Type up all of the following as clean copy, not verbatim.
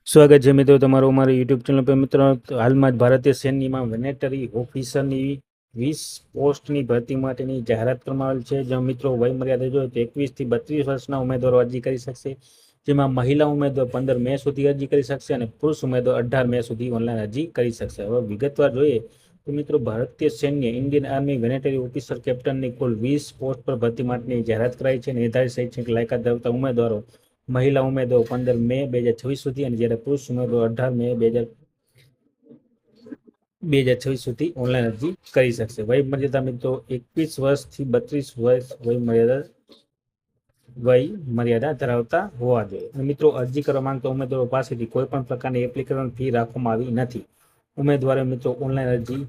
સ્વાગત છે મિત્રો તમારું અમારી યુટ્યુબ ચેનલ પર. મિત્રો હાલમાં જ ભારતીય સૈન્યમાં વેનેટરી ઓફિસરની 20 પોસ્ટની ભરતી માટેની જાહેરાત કરવામાં આવેલ છે. જેમાં મિત્રો વયમર્યાદા જોઈએ તો 21 થી 32 વર્ષના ઉમેદવારો અરજી કરી શકશે, જેમાં મહિલા ઉમેદવાર 15 મે સુધી અરજી કરી શકશે અને પુરુષ ઉમેદવાર 18 મે સુધી ઓનલાઈન અરજી કરી શકશે. હવે વિગતવાર જોઈએ તો મિત્રો ભારતીય સૈન્ય ઇન્ડિયન આર્મી વેનેટરી ઓફિસર કેપ્ટનની કુલ 20 પોસ્ટ પર ભરતી માટેની જાહેરાત કરાઈ છે. નિર્ધારિત શૈક્ષણિક લાયકાત ધરાવતા ઉમેદવારો મહિલા ઉમેદવારો 15 મે 2026 સુધી અને જ્યારે પુરુષ ઉમેદવારો 18 મે 2026 સુધી ઓનલાઈન અરજી કરી શકશે. વય મર્યાદા મિત્રો 21 વર્ષથી 32 વર્ષ વય મર્યાદા ધરાવતા હોવા જોઈએ. અને મિત્રો અરજી કરવા માંગતા ઉમેદવારો પાસેથી કોઈ પણ પ્રકારની એપ્લિકેશન ફી રાખવામાં આવી નથી. ઉમેદવારો મિત્રો ઓનલાઈન અરજી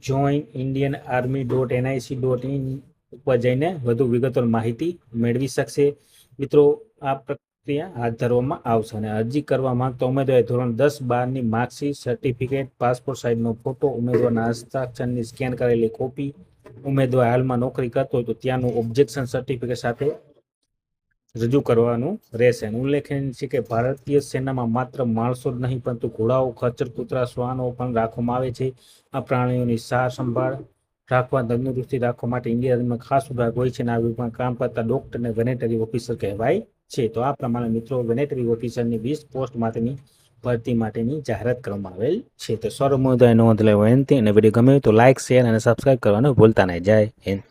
joinindianarmy.nic.in ઉપર જઈને વધુ વિગતવાર માહિતી મેળવી શકશે. મિત્રો આ પ્રક્રિયા હાથ ધરવામાં આવશે અને અરજી કરવા માંગતા ઉમેદવારે ધોરણ 10-12ની માર્કશીટ, સર્ટિફિકેટ, પાસપોર્ટ સાઇઝનો ફોટો, ઉમેદવારના હસ્તાક્ષરની સ્કેન કરેલી કોપી, ઉમેદવાર હાલમાં નોકરી કરતો હોય તો ત્યાંનું ઓબ્જેક્શન સર્ટિફિકેટ સાથે રજૂ કરવાનું રહેશે. ઉલ્લેખનીય છે કે ભારતીય સેનામાં માત્ર માણસો જ નહીં પરંતુ ઘોડાઓ, ખચ્ચર, કૂતરા, શ્વાનો પણ રાખવામાં આવે છે. આ પ્રાણીઓની સાર સંભાળ રાખવા, તંદુરસ્તી રાખવા માટે ઇન્ડિયન આર્મીમાં ખાસ વિભાગ હોય છે અને આ વિભાગમાં કામ કરતા ડોક્ટરને વેનેટરી ઓફિસર કહેવાય છે. તો આ પ્રમાણે મિત્રો વેનેટરી ઓફિસરની 20 પોસ્ટ માટેની ભરતી માટેની જાહેરાત કરવામાં આવેલ છે. તો સર્વ મુદ્દાએ નોંધ લેવા વિનંતી અને વિડીયો ગમે તો લાઇક, શેર અને સબસ્ક્રાઇબ કરવાનું ભૂલતા નહીં. જય હિન્દ.